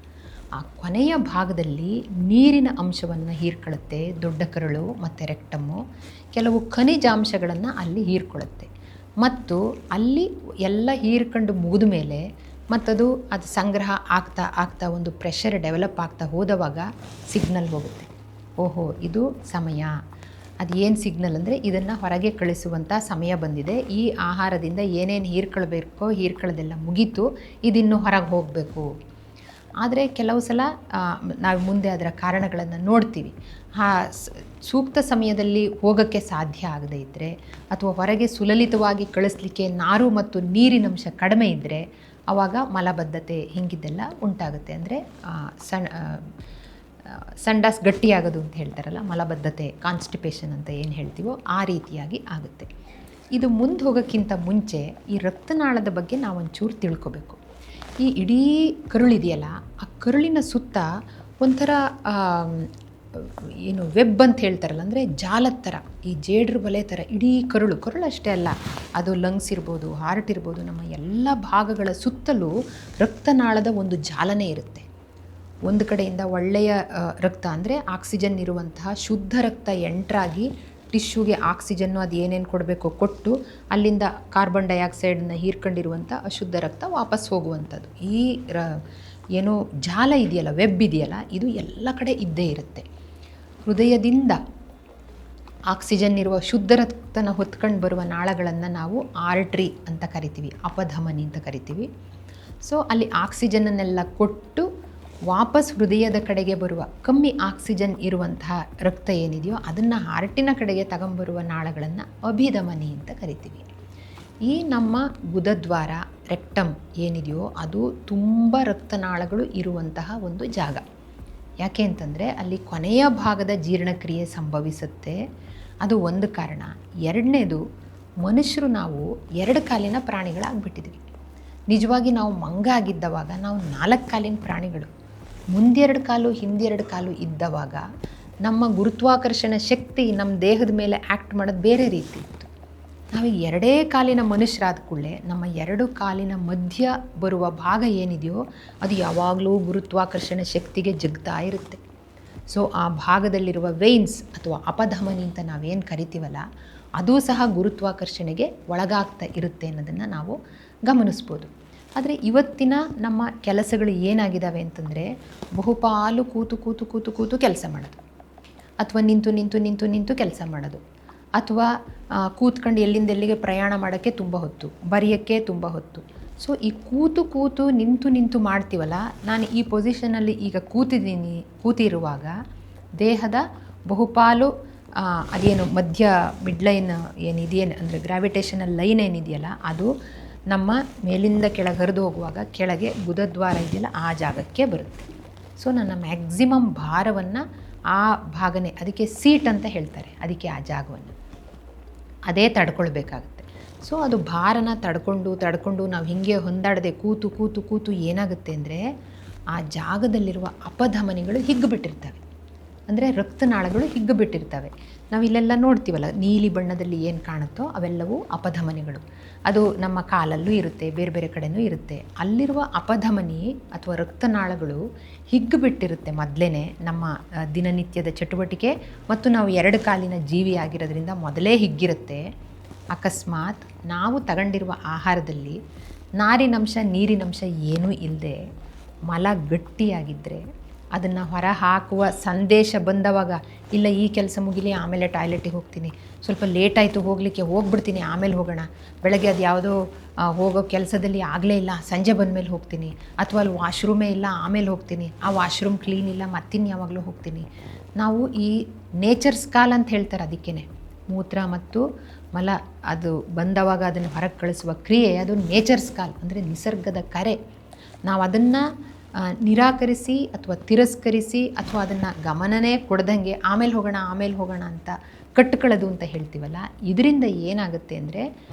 ಆ ಕೊನೆಯ ಭಾಗದಲ್ಲಿ ನೀರಿನ ಅಂಶವನ್ನು ಹೀರ್ಕೊಳ್ಳುತ್ತೆ ದೊಡ್ಡ ಕರಳು ಮತ್ತು ರೆಕ್ಟಮ್ಮು. ಕೆಲವು ಖನಿಜಾಂಶಗಳನ್ನು ಅಲ್ಲಿ ಹೀರ್ಕೊಳ್ಳುತ್ತೆ ಮತ್ತು ಅಲ್ಲಿ ಎಲ್ಲ ಹೀರ್ಕೊಂಡು ಮುಗಿದ ಮೇಲೆ ಅದು ಸಂಗ್ರಹ ಆಗ್ತಾ ಒಂದು ಪ್ರೆಷರ್ ಡೆವಲಪ್ ಆಗ್ತಾ ಹೋದವಾಗ ಸಿಗ್ನಲ್ ಹೋಗುತ್ತೆ. ಓಹೋ ಇದು ಸಮಯ. ಅದು ಏನು ಸಿಗ್ನಲ್ ಅಂದರೆ ಇದನ್ನು ಹೊರಗೆ ಕಳಿಸುವಂಥ ಸಮಯ ಬಂದಿದೆ, ಈ ಆಹಾರದಿಂದ ಏನೇನು ಹೀರ್ಕೊಳ್ಳೋದೆಲ್ಲ ಮುಗೀತು, ಇದಿನ್ನೂ ಹೊರಗೆ ಹೋಗಬೇಕು. ಆದರೆ ಕೆಲವು ಸಲ ನಾವು ಮುಂದೆ ಅದರ ಕಾರಣಗಳನ್ನು ನೋಡ್ತೀವಿ. ಸೂಕ್ತ ಸಮಯದಲ್ಲಿ ಹೋಗೋಕ್ಕೆ ಸಾಧ್ಯ ಆಗದೇ ಇದ್ದರೆ ಅಥವಾ ಹೊರಗೆ ಸುಲಲಿತವಾಗಿ ಕಳಿಸ್ಲಿಕ್ಕೆ ನಾರು ಮತ್ತು ನೀರಿನಂಶ ಕಡಿಮೆ ಇದ್ದರೆ ಆವಾಗ ಮಲಬದ್ಧತೆ ಹೀಗಿದ್ದೆಲ್ಲ ಉಂಟಾಗುತ್ತೆ. ಅಂದರೆ ಸಂಡಾಸ್ ಗಟ್ಟಿಯಾಗೋದು ಅಂತ ಹೇಳ್ತಾರಲ್ಲ, ಮಲಬದ್ಧತೆ ಕಾನ್ಸ್ಟಿಪೇಷನ್ ಅಂತ ಏನು ಹೇಳ್ತೀವೋ ಆ ರೀತಿಯಾಗಿ ಆಗುತ್ತೆ. ಇದು ಮುಂದೆ ಹೋಗೋಕ್ಕಿಂತ ಮುಂಚೆ ಈ ರಕ್ತನಾಳದ ಬಗ್ಗೆ ನಾವೊಂಚೂರು ತಿಳ್ಕೊಬೇಕು. ಈ ಇಡೀ ಕರುಳಿದೆಯಲ್ಲ, ಆ ಕರುಳಿನ ಸುತ್ತ ಒಂಥರ ಏನು ವೆಬ್ ಅಂತ ಹೇಳ್ತಾರಲ್ಲ, ಅಂದರೆ ಜಾಲದ ಥರ, ಈ ಜೇಡ್ರ ಬಲೆ ಥರ ಇಡೀ ಕರುಳು ಅಷ್ಟೇ ಅಲ್ಲ, ಅದು ಲಂಗ್ಸ್ ಇರ್ಬೋದು, ಹಾರ್ಟ್ ಇರ್ಬೋದು, ನಮ್ಮ ಎಲ್ಲ ಭಾಗಗಳ ಸುತ್ತಲೂ ರಕ್ತನಾಳದ ಒಂದು ಜಾಲನೆ ಇರುತ್ತೆ. ಒಂದು ಕಡೆಯಿಂದ ಒಳ್ಳೆಯ ರಕ್ತ ಅಂದರೆ ಆಕ್ಸಿಜನ್ ಇರುವಂತಹ ಶುದ್ಧ ರಕ್ತ ಎಂಟ್ರಾಗಿ ಟಿಶ್ಯೂಗೆ ಆಕ್ಸಿಜನ್ನು ಅದು ಏನೇನು ಕೊಡಬೇಕೋ ಕೊಟ್ಟು ಅಲ್ಲಿಂದ ಕಾರ್ಬನ್ ಡೈಆಕ್ಸೈಡನ್ನ ಹೀರ್ಕೊಂಡಿರುವಂಥ ಅಶುದ್ಧ ರಕ್ತ ವಾಪಸ್ ಹೋಗುವಂಥದ್ದು. ಈ ಏನೋ ಜಾಲ ಇದೆಯಲ್ಲ, ವೆಬ್ ಇದೆಯಲ್ಲ, ಇದು ಎಲ್ಲ ಕಡೆ ಇದ್ದೇ ಇರುತ್ತೆ. ಹೃದಯದಿಂದ ಆಕ್ಸಿಜನ್ ಇರುವ ಶುದ್ಧ ರಕ್ತನ ಹೊತ್ಕೊಂಡು ಬರುವ ನಾಳಗಳನ್ನು ನಾವು ಆರ್ಟ್ರಿ ಅಂತ ಕರಿತೀವಿ, ಅಪಧಮನಿ ಅಂತ ಕರಿತೀವಿ. ಸೊ ಅಲ್ಲಿ ಆಕ್ಸಿಜನ್ನನ್ನೆಲ್ಲ ಕೊಟ್ಟು ವಾಪಸ್ ಹೃದಯದ ಕಡೆಗೆ ಬರುವ ಕಮ್ಮಿ ಆಕ್ಸಿಜನ್ ಇರುವಂತಹ ರಕ್ತ ಏನಿದೆಯೋ ಅದನ್ನು ಹಾರ್ಟಿನ ಕಡೆಗೆ ತಗೊಂಬರುವ ನಾಳಗಳನ್ನು ಅಭಿಧಮನಿ ಅಂತ ಕರಿತೀವಿ. ಈ ನಮ್ಮ ಗುದದ್ವಾರ ರೆಕ್ಟಮ್ ಏನಿದೆಯೋ ಅದು ತುಂಬ ರಕ್ತನಾಳಗಳು ಇರುವಂತಹ ಒಂದು ಜಾಗ. ಯಾಕೆ ಅಂತಂದರೆ ಅಲ್ಲಿ ಕೊನೆಯ ಭಾಗದ ಜೀರ್ಣಕ್ರಿಯೆ ಸಂಭವಿಸುತ್ತೆ. ಅದು ಒಂದು ಕಾರಣ. ಎರಡನೇದು, ಮನುಷ್ಯರು ನಾವು 2 ಕಾಲಿನ ಪ್ರಾಣಿಗಳಾಗ್ಬಿಟ್ಟಿದ್ವಿ. ನಿಜವಾಗಿ ನಾವು ಮಂಗ ಆಗಿದ್ದವಾಗ ನಾವು 4 ಕಾಲಿನ ಪ್ರಾಣಿಗಳು. ಮುಂದೆರಡು ಕಾಲು ಹಿಂದೆರಡು ಕಾಲು ಇದ್ದವಾಗ ನಮ್ಮ ಗುರುತ್ವಾಕರ್ಷಣ ಶಕ್ತಿ ನಮ್ಮ ದೇಹದ ಮೇಲೆ ಆ್ಯಕ್ಟ್ ಮಾಡೋದು ಬೇರೆ ರೀತಿ ಇತ್ತು. ನಾವು 2 ಕಾಲಿನ ಮನುಷ್ಯರಾದ ಕೂಡಲೇ ನಮ್ಮ 2 ಕಾಲಿನ ಮಧ್ಯ ಬರುವ ಭಾಗ ಏನಿದೆಯೋ ಅದು ಯಾವಾಗಲೂ ಗುರುತ್ವಾಕರ್ಷಣ ಶಕ್ತಿಗೆ ಜಗ್ತಾ ಇರುತ್ತೆ. ಸೊ ಆ ಭಾಗದಲ್ಲಿರುವ ವೇನ್ಸ್ ಅಥವಾ ಅಪಧಮನಿ ಅಂತ ನಾವೇನು ಕರಿತೀವಲ್ಲ, ಅದೂ ಸಹ ಗುರುತ್ವಾಕರ್ಷಣೆಗೆ ಒಳಗಾಗ್ತಾ ಇರುತ್ತೆ ಅನ್ನೋದನ್ನು ನಾವು ಗಮನಿಸ್ಬೋದು. ಆದರೆ ಇವತ್ತಿನ ನಮ್ಮ ಕೆಲಸಗಳು ಏನಾಗಿದ್ದಾವೆ ಅಂತಂದರೆ, ಬಹುಪಾಲು ಕೂತು ಕೆಲಸ ಮಾಡೋದು, ಅಥವಾ ನಿಂತು ಕೆಲಸ ಮಾಡೋದು, ಅಥವಾ ಕೂತ್ಕೊಂಡು ಎಲ್ಲಿಂದ ಎಲ್ಲಿಗೆ ಪ್ರಯಾಣ ಮಾಡೋಕ್ಕೆ ತುಂಬ ಹೊತ್ತು, ಬರೆಯೋಕ್ಕೆ ತುಂಬ ಹೊತ್ತು. ಸೊ ಈ ಕೂತು ನಿಂತು ಮಾಡ್ತೀವಲ್ಲ, ನಾನು ಈ ಪೊಸಿಷನಲ್ಲಿ ಈಗ ಕೂತಿರುವಾಗ ದೇಹದ ಬಹುಪಾಲು ಅದೇನು ಮಿಡ್ಲೈನ್ ಏನಿದೆಯೇನು ಅಂದರೆ ಗ್ರಾವಿಟೇಷನಲ್ ಲೈನ್ ಏನಿದೆಯಲ್ಲ, ಅದು ನಮ್ಮ ಮೇಲಿಂದ ಕೆಳಗೆ ಹರಿದು ಹೋಗುವಾಗ ಕೆಳಗೆ ಗುದದ್ವಾರ ಇದೆಯಲ್ಲ ಆ ಜಾಗಕ್ಕೆ ಬರುತ್ತೆ. ಸೊ ನನ್ನ ಮ್ಯಾಕ್ಸಿಮಮ್ ಭಾರವನ್ನು ಆ ಭಾಗನೇ, ಅದಕ್ಕೆ ಸೀಟ್ ಅಂತ ಹೇಳ್ತಾರೆ, ಅದಕ್ಕೆ ಆ ಜಾಗವನ್ನು ಅದೇ ತಡ್ಕೊಳ್ಬೇಕಾಗುತ್ತೆ. ಸೊ ಅದು ಭಾರನ ತಡ್ಕೊಂಡು ನಾವು ಹೀಗೆ ಹೊಂದಾಡದೆ ಕೂತು ಏನಾಗುತ್ತೆ ಅಂದರೆ ಆ ಜಾಗದಲ್ಲಿರುವ ಅಪಧಮನಿಗಳು ಹಿಗ್ಗಿಬಿಟ್ಟಿರ್ತವೆ. ಅಂದರೆ ರಕ್ತನಾಳಗಳು ಹಿಗ್ಗಿಬಿಟ್ಟಿರ್ತವೆ. ನಾವು ಇಲ್ಲೆಲ್ಲ ನೋಡ್ತೀವಲ್ಲ, ನೀಲಿ ಬಣ್ಣದಲ್ಲಿ ಏನು ಕಾಣುತ್ತೋ ಅವೆಲ್ಲವೂ ಅಪಧಮನಿಗಳು. ಅದು ನಮ್ಮ ಕಾಲಲ್ಲೂ ಇರುತ್ತೆ, ಬೇರೆ ಬೇರೆ ಕಡೆಯೂ ಇರುತ್ತೆ. ಅಲ್ಲಿರುವ ಅಪಧಮನಿ ಅಥವಾ ರಕ್ತನಾಳಗಳು ಹಿಗ್ಗಿಬಿಟ್ಟಿರುತ್ತೆ ಮೊದಲೇ ನಮ್ಮ ದಿನನಿತ್ಯದ ಚಟುವಟಿಕೆ, ಮತ್ತು ನಾವು 2 ಕಾಲಿನ ಜೀವಿ ಆಗಿರೋದ್ರಿಂದ ಮೊದಲೇ ಹಿಗ್ಗಿರುತ್ತೆ. ಅಕಸ್ಮಾತ್ ನಾವು ತಗೊಂಡಿರುವ ಆಹಾರದಲ್ಲಿ ನಾರಿನಂಶ ನೀರಿನಂಶ ಏನೂ ಇಲ್ಲದೆ ಮಲ ಗಟ್ಟಿಯಾಗಿದ್ದರೆ ಅದನ್ನು ಹೊರ ಹಾಕುವ ಸಂದೇಶ ಬಂದವಾಗ, ಇಲ್ಲ ಈ ಕೆಲಸ ಮುಗಿಲಿ ಆಮೇಲೆ ಟಾಯ್ಲೆಟಿಗೆ ಹೋಗ್ತೀನಿ, ಸ್ವಲ್ಪ ಲೇಟ್ ಆಯಿತು ಹೋಗಲಿಕ್ಕೆ, ಹೋಗ್ಬಿಡ್ತೀನಿ ಆಮೇಲೆ ಹೋಗೋಣ, ಬೆಳಗ್ಗೆ ಅದು ಯಾವುದೋ ಹೋಗೋ ಕೆಲಸದಲ್ಲಿ ಆಗಲೇ ಇಲ್ಲ ಸಂಜೆ ಬಂದಮೇಲೆ ಹೋಗ್ತೀನಿ, ಅಥವಾ ಅಲ್ಲಿ ವಾಶ್ರೂಮೇ ಇಲ್ಲ ಆಮೇಲೆ ಹೋಗ್ತೀನಿ, ಆ ವಾಶ್ರೂಮ್ ಕ್ಲೀನ್ ಇಲ್ಲ ಮತ್ತಿನ್ನು ಯಾವಾಗಲೂ ಹೋಗ್ತೀನಿ. ನಾವು ಈ ನೇಚರ್ಸ್ ಕಾಲ್ ಅಂತ ಹೇಳ್ತಾರೆ, ಅದಕ್ಕೇ ಮೂತ್ರ ಮತ್ತು ಮಲ ಅದು ಬಂದವಾಗ ಅದನ್ನು ಹೊರಗೆ ಕಳಿಸುವ ಕ್ರಿಯೆ, ಅದು ನೇಚರ್ಸ್ ಕಾಲ್ ಅಂದರೆ ನಿಸರ್ಗದ ಕರೆ. ನಾವು ಅದನ್ನು ನಿರಾಕರಿಸಿ ಅಥವಾ ತಿರಸ್ಕರಿಸಿ ಅಥವಾ ಅದನ್ನು ಗಮನನೇ ಕೊಡ್ದಂಗೆ ಆಮೇಲೆ ಹೋಗೋಣ ಅಂತ ಕಟ್ಕೊಳ್ಳೋದು ಅಂತ ಹೇಳ್ತೀವಲ್ಲ, ಇದರಿಂದ ಏನಾಗುತ್ತೆ ಅಂದರೆ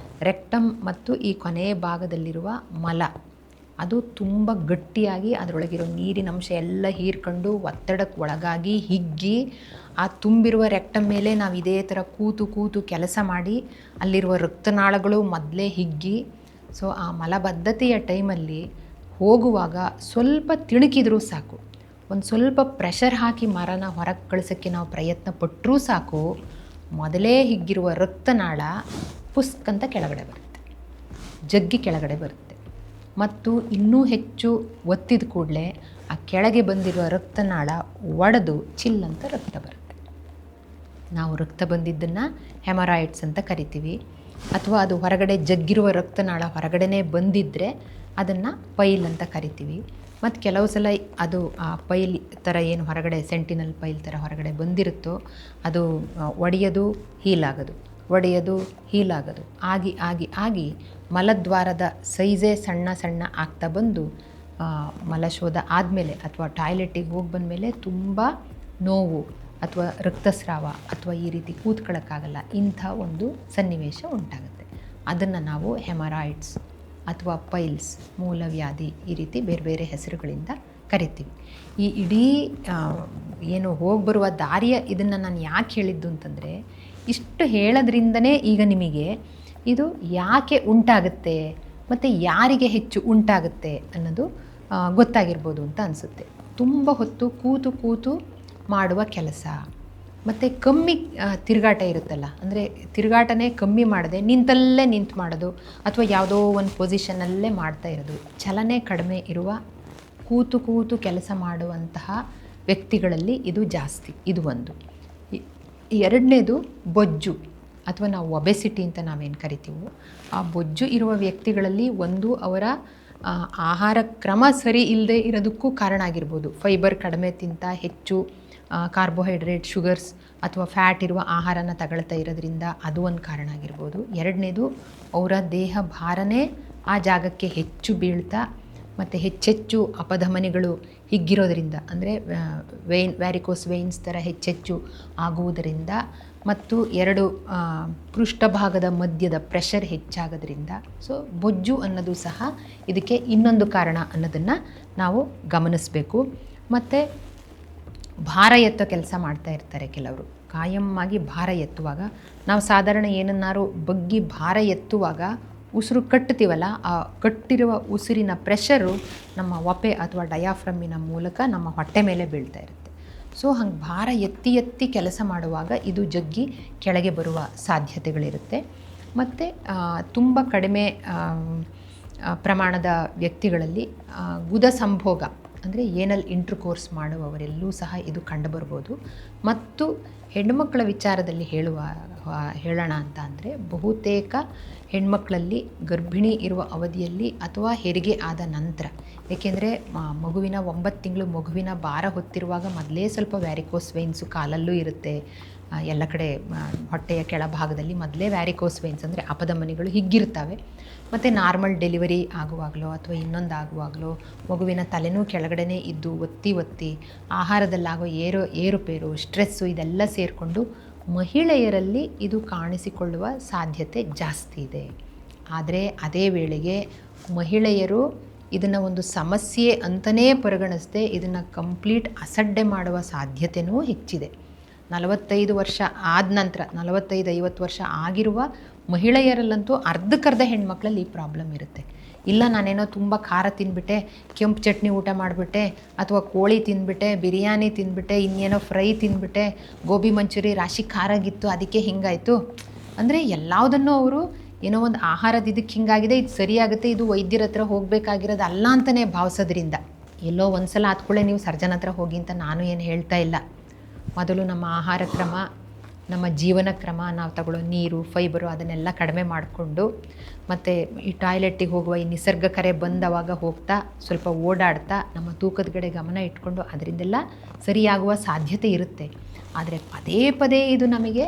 ರೆಕ್ಟಮ್ ಮತ್ತು ಈ ಕೊನೆಯ ಭಾಗದಲ್ಲಿರುವ ಮಲ ಅದು ತುಂಬ ಗಟ್ಟಿಯಾಗಿ ಅದರೊಳಗಿರೋ ನೀರಿನ ಅಂಶ ಎಲ್ಲ ಹೀರ್ಕೊಂಡು ಒತ್ತಡಕ್ಕೆ ಒಳಗಾಗಿ ಹಿಗ್ಗಿ, ಆ ತುಂಬಿರುವ ರೆಕ್ಟಮ್ ಮೇಲೆ ನಾವು ಇದೇ ಥರ ಕೂತು ಕೆಲಸ ಮಾಡಿ ಅಲ್ಲಿರುವ ರಕ್ತನಾಳಗಳು ಮೊದಲೇ ಹಿಗ್ಗಿ, ಸೊ ಆ ಮಲಬದ್ಧತೆಯ ಟೈಮಲ್ಲಿ ಹೋಗುವಾಗ ಸ್ವಲ್ಪ ತಿಳುಕಿದ್ರೂ ಸಾಕು, ಒಂದು ಸ್ವಲ್ಪ ಪ್ರೆಷರ್ ಹಾಕಿ ಮರನ ಹೊರಗೆ ಕಳಿಸೋಕ್ಕೆ ನಾವು ಪ್ರಯತ್ನ ಪಟ್ಟರೂ ಸಾಕು, ಮೊದಲೇ ಹಿಗ್ಗಿರುವ ರಕ್ತನಾಳ ಪುಸ್ಕಂತ ಕೆಳಗಡೆ ಬರುತ್ತೆ, ಜಗ್ಗಿ ಕೆಳಗಡೆ ಬರುತ್ತೆ. ಮತ್ತು ಇನ್ನೂ ಹೆಚ್ಚು ಒತ್ತಿದ ಕೂಡಲೇ ಆ ಕೆಳಗೆ ಬಂದಿರುವ ರಕ್ತನಾಳ ಒಡೆದು ಚಿಲ್ಲಂತ ರಕ್ತ ಬರುತ್ತೆ. ನಾವು ರಕ್ತ ಬಂದಿದ್ದನ್ನು ಹೆಮರಾಯ್ಡ್ಸ್ ಅಂತ ಕರಿತೀವಿ. ಅಥವಾ ಅದು ಹೊರಗಡೆ ಜಗ್ಗಿರುವ ರಕ್ತನಾಳ ಹೊರಗಡೆನೇ ಬಂದಿದ್ದರೆ ಅದನ್ನು ಪೈಲ್ ಅಂತ ಕರಿತೀವಿ. ಮತ್ತು ಕೆಲವು ಸಲ ಅದು ಆ ಪೈಲ್ ಥರ ಏನು ಹೊರಗಡೆ ಸೆಂಟಿನಲ್ ಪೈಲ್ ಥರ ಹೊರಗಡೆ ಬಂದಿರುತ್ತೋ ಅದು ಒಡೆಯೋದು ಹೀಲಾಗೋದು, ಒಡೆಯೋದು ಹೀಲಾಗೋದು ಆಗಿ ಆಗಿ ಆಗಿ ಮಲದ್ವಾರದ ಸೈಜೇ ಸಣ್ಣ ಆಗ್ತಾ ಬಂದು ಮಲಶೋಧ ಆದಮೇಲೆ ಅಥವಾ ಟಾಯ್ಲೆಟಿಗೆ ಹೋಗಿ ಬಂದಮೇಲೆ ತುಂಬ ನೋವು ಅಥವಾ ರಕ್ತಸ್ರಾವ ಅಥವಾ ಈ ರೀತಿ ಕೂತ್ಕೊಳ್ಳೋಕ್ಕಾಗಲ್ಲ, ಇಂಥ ಒಂದು ಸನ್ನಿವೇಶ ಉಂಟಾಗುತ್ತೆ. ಅದನ್ನು ನಾವು ಹೆಮರಾಯ್ಡ್ಸ್ ಅಥವಾ ಪೈಲ್ಸ್, ಮೂಲವ್ಯಾಧಿ, ಈ ರೀತಿ ಬೇರೆ ಬೇರೆ ಹೆಸರುಗಳಿಂದ ಕರಿತೀವಿ. ಈ ಇಡೀ ಏನು ಹೋಗಿ ಬರುವ ದಾರಿಯ ಇದನ್ನು ನಾನು ಯಾಕೆ ಹೇಳಿದ್ದು ಅಂತಂದರೆ, ಇಷ್ಟು ಹೇಳೋದ್ರಿಂದನೇ ಈಗ ನಿಮಗೆ ಇದು ಯಾಕೆ ಉಂಟಾಗುತ್ತೆ ಮತ್ತು ಯಾರಿಗೆ ಹೆಚ್ಚು ಉಂಟಾಗುತ್ತೆ ಅನ್ನೋದು ಗೊತ್ತಾಗಿರ್ಬೋದು ಅಂತ ಅನಿಸುತ್ತೆ. ತುಂಬ ಹೊತ್ತು ಕೂತು ಮಾಡುವ ಕೆಲಸ ಮತ್ತು ಕಮ್ಮಿ ತಿರುಗಾಟ ಇರುತ್ತಲ್ಲ, ಅಂದರೆ ತಿರುಗಾಟನೇ ಕಮ್ಮಿ ಮಾಡದೆ ನಿಂತಲ್ಲೇ ನಿಂತು ಮಾಡೋದು ಅಥವಾ ಯಾವುದೋ ಒಂದು ಪೊಸಿಷನಲ್ಲೇ ಮಾಡ್ತಾ ಇರೋದು, ಚಲನೆ ಕಡಿಮೆ ಇರುವ ಕೂತು ಕೆಲಸ ಮಾಡುವಂತಹ ವ್ಯಕ್ತಿಗಳಲ್ಲಿ ಇದು ಜಾಸ್ತಿ. ಇದು ಒಂದು. ಎರಡನೇದು ಬೊಜ್ಜು ಅಥವಾ ನಾವು ಒಬೆಸಿಟಿ ಅಂತ ನಾವೇನು ಕರಿತೀವೋ, ಆ ಬೊಜ್ಜು ಇರುವ ವ್ಯಕ್ತಿಗಳಲ್ಲಿ ಒಂದು ಅವರ ಆಹಾರ ಕ್ರಮ ಸರಿ ಇಲ್ಲದೆ ಇರೋದಕ್ಕೂ ಕಾರಣ ಆಗಿರ್ಬೋದು. ಫೈಬರ್ ಕಡಿಮೆ ತಿಂತ ಹೆಚ್ಚು ಕಾರ್ಬೋಹೈಡ್ರೇಟ್, ಶುಗರ್ಸ್ ಅಥವಾ ಫ್ಯಾಟ್ ಇರುವ ಆಹಾರನ ತಗೊಳ್ತಾ ಇರೋದ್ರಿಂದ ಅದು ಒಂದು ಕಾರಣ ಆಗಿರ್ಬೋದು. ಎರಡನೇದು ಅವರ ದೇಹ ಭಾರನೇ ಆ ಜಾಗಕ್ಕೆ ಹೆಚ್ಚು ಬೀಳ್ತಾ ಮತ್ತು ಹೆಚ್ಚೆಚ್ಚು ಅಪಧಮನಿಗಳು ಹಿಗ್ಗಿರೋದ್ರಿಂದ, ಅಂದರೆ ವ್ಯಾರಿಕೋಸ್ ವೇನ್ಸ್ ಥರ ಹೆಚ್ಚೆಚ್ಚು ಆಗುವುದರಿಂದ, ಮತ್ತು ಎರಡು ಪೃಷ್ಠಭಾಗದ ಮಧ್ಯದ ಪ್ರೆಷರ್ ಹೆಚ್ಚಾಗೋದ್ರಿಂದ. ಸೊ ಬೊಜ್ಜು ಅನ್ನೋದು ಸಹ ಇದಕ್ಕೆ ಇನ್ನೊಂದು ಕಾರಣ ಅನ್ನೋದನ್ನು ನಾವು ಗಮನಿಸಬೇಕು. ಮತ್ತು ಭಾರ ಎತ್ತೋ ಕೆಲಸ ಮಾಡ್ತಾ ಇರ್ತಾರೆ ಕೆಲವರು, ಕಾಯಮ್ಮಾಗಿ ಭಾರ ಎತ್ತುವಾಗ ನಾವು ಸಾಧಾರಣ ಏನನ್ನಾರು ಬಗ್ಗಿ ಭಾರ ಎತ್ತುವಾಗ ಉಸಿರು ಕಟ್ತೀವಲ್ಲ, ಆ ಕಟ್ಟಿರುವ ಉಸಿರಿನ ಪ್ರೆಷರು ನಮ್ಮ ಒಪೆ ಅಥವಾ ಡಯಾಫ್ರಮ್ಮಿನ ಮೂಲಕ ನಮ್ಮ ಹೊಟ್ಟೆ ಮೇಲೆ ಬೀಳ್ತಾ ಇರುತ್ತೆ. ಸೊ ಹಂಗೆ ಭಾರ ಎತ್ತಿ ಕೆಲಸ ಮಾಡುವಾಗ ಇದು ಜಗ್ಗಿ ಕೆಳಗೆ ಬರುವ ಸಾಧ್ಯತೆಗಳಿರುತ್ತೆ. ಮತ್ತು ತುಂಬ ಕಡಿಮೆ ಪ್ರಮಾಣದ ವ್ಯಕ್ತಿಗಳಲ್ಲಿ ಗುದ ಸಂಭೋಗ ಅಂದರೆ ಏನಲ್ ಇಂಟ್ರ್ಕೋರ್ಸ್ ಮಾಡುವವರೆಲ್ಲೂ ಸಹ ಇದು ಕಂಡುಬರ್ಬೋದು. ಮತ್ತು ಹೆಣ್ಣುಮಕ್ಕಳ ವಿಚಾರದಲ್ಲಿ ಹೇಳೋಣ ಅಂತ ಅಂದರೆ, ಬಹುತೇಕ ಹೆಣ್ಮಕ್ಳಲ್ಲಿ ಗರ್ಭಿಣಿ ಇರುವ ಅವಧಿಯಲ್ಲಿ ಅಥವಾ ಹೆರಿಗೆ ಆದ ನಂತರ, ಏಕೆಂದರೆ ಮಗುವಿನ 9 ತಿಂಗಳು ಮಗುವಿನ ಭಾರ ಹೊತ್ತಿರುವಾಗ ಮೊದಲೇ ಸ್ವಲ್ಪ ವ್ಯಾರಿಕೋಸ್ ವೇನ್ಸು ಕಾಲಲ್ಲೂ ಇರುತ್ತೆ, ಎಲ್ಲ ಕಡೆ ಹೊಟ್ಟೆಯ ಕೆಳಭಾಗದಲ್ಲಿ ಮೊದಲೇ ವ್ಯಾರಿಕೋಸ್ ವೇನ್ಸ್ ಅಂದರೆ ಅಪಧಮನಿಗಳು ಹಿಗ್ಗಿರ್ತವೆ. ಮತ್ತು ನಾರ್ಮಲ್ ಡೆಲಿವರಿ ಆಗುವಾಗಲೋ ಅಥವಾ ಇನ್ನೊಂದು ಆಗುವಾಗಲೋ ಮಗುವಿನ ತಲೆನೂ ಕೆಳಗಡೆ ಇದ್ದು ಒತ್ತಿ ಆಹಾರದಲ್ಲಾಗೋ ಏರುಪೇರು, ಸ್ಟ್ರೆಸ್ಸು ಇದೆಲ್ಲ ಸೇರಿಕೊಂಡು ಮಹಿಳೆಯರಲ್ಲಿ ಇದು ಕಾಣಿಸಿಕೊಳ್ಳುವ ಸಾಧ್ಯತೆ ಜಾಸ್ತಿ ಇದೆ. ಆದರೆ ಅದೇ ವೇಳೆಗೆ ಮಹಿಳೆಯರು ಇದನ್ನು ಒಂದು ಸಮಸ್ಯೆ ಅಂತಲೇ ಪರಿಗಣಿಸದೆ ಇದನ್ನು ಕಂಪ್ಲೀಟ್ ಅಸಡ್ಡೆ ಮಾಡುವ ಸಾಧ್ಯತೆಯೂ ಹೆಚ್ಚಿದೆ. 45 ವರ್ಷ ಆದ ನಂತರ 45-50 ವರ್ಷ ಆಗಿರುವ ಮಹಿಳೆಯರಲ್ಲಂತೂ ಅರ್ಧಕ್ಕರ್ಧ ಹೆಣ್ಮಕ್ಳಲ್ಲಿ ಈ ಪ್ರಾಬ್ಲಮ್ ಇರುತ್ತೆ. ಇಲ್ಲ ನಾನೇನೋ ತುಂಬ ಖಾರ ತಿಂದುಬಿಟ್ಟೆ, ಕೆಂಪು ಚಟ್ನಿ ಊಟ ಮಾಡಿಬಿಟ್ಟೆ, ಅಥವಾ ಕೋಳಿ ತಿಂದುಬಿಟ್ಟೆ, ಬಿರಿಯಾನಿ ತಿಂದುಬಿಟ್ಟೆ, ಇನ್ನೇನೋ ಫ್ರೈ ತಿಂದುಬಿಟ್ಟೆ, ಗೋಬಿ ಮಂಚೂರಿ ರಾಶಿ ಖಾರಾಗಿತ್ತು ಅದಕ್ಕೆ ಹಿಂಗಾಯಿತು ಅಂದರೆ ಎಲ್ಲದನ್ನೂ ಅವರು ಏನೋ ಒಂದು ಆಹಾರದ ಇದಕ್ಕೆ ಹಿಂಗಾಗಿದೆ, ಇದು ಸರಿಯಾಗುತ್ತೆ, ಇದು ವೈದ್ಯರ ಹತ್ರ ಹೋಗಬೇಕಾಗಿರೋದು ಅಲ್ಲ ಅಂತಲೇ ಭಾವಿಸೋದ್ರಿಂದ ಎಲ್ಲೋ ಒಂದು ಸಲ ಆದ್ಕೊಳ್ಳೆ ನೀವು ಸರ್ಜನ್ ಹತ್ರ ಹೋಗಿ ಅಂತ ನಾನು ಏನು ಹೇಳ್ತಾ ಇಲ್ಲ. ಮೊದಲು ನಮ್ಮ ಆಹಾರ ಕ್ರಮ, ನಮ್ಮ ಜೀವನ ಕ್ರಮ, ನಾವು ತಗೊಳ್ಳೋ ನೀರು, ಫೈಬರು ಅದನ್ನೆಲ್ಲ ಕಡಿಮೆ ಮಾಡಿಕೊಂಡು, ಮತ್ತು ಈ ಟಾಯ್ಲೆಟ್ಟಿಗೆ ಹೋಗುವ ಈ ನಿಸರ್ಗ ಕರೆ ಬಂದವಾಗ ಹೋಗ್ತಾ ಸ್ವಲ್ಪ ಓಡಾಡ್ತಾ ನಮ್ಮ ತೂಕದ ಕಡೆ ಗಮನ ಇಟ್ಕೊಂಡು ಅದರಿಂದೆಲ್ಲ ಸರಿಯಾಗುವ ಸಾಧ್ಯತೆ ಇರುತ್ತೆ. ಆದರೆ ಪದೇ ಪದೇ ಇದು ನಮಗೆ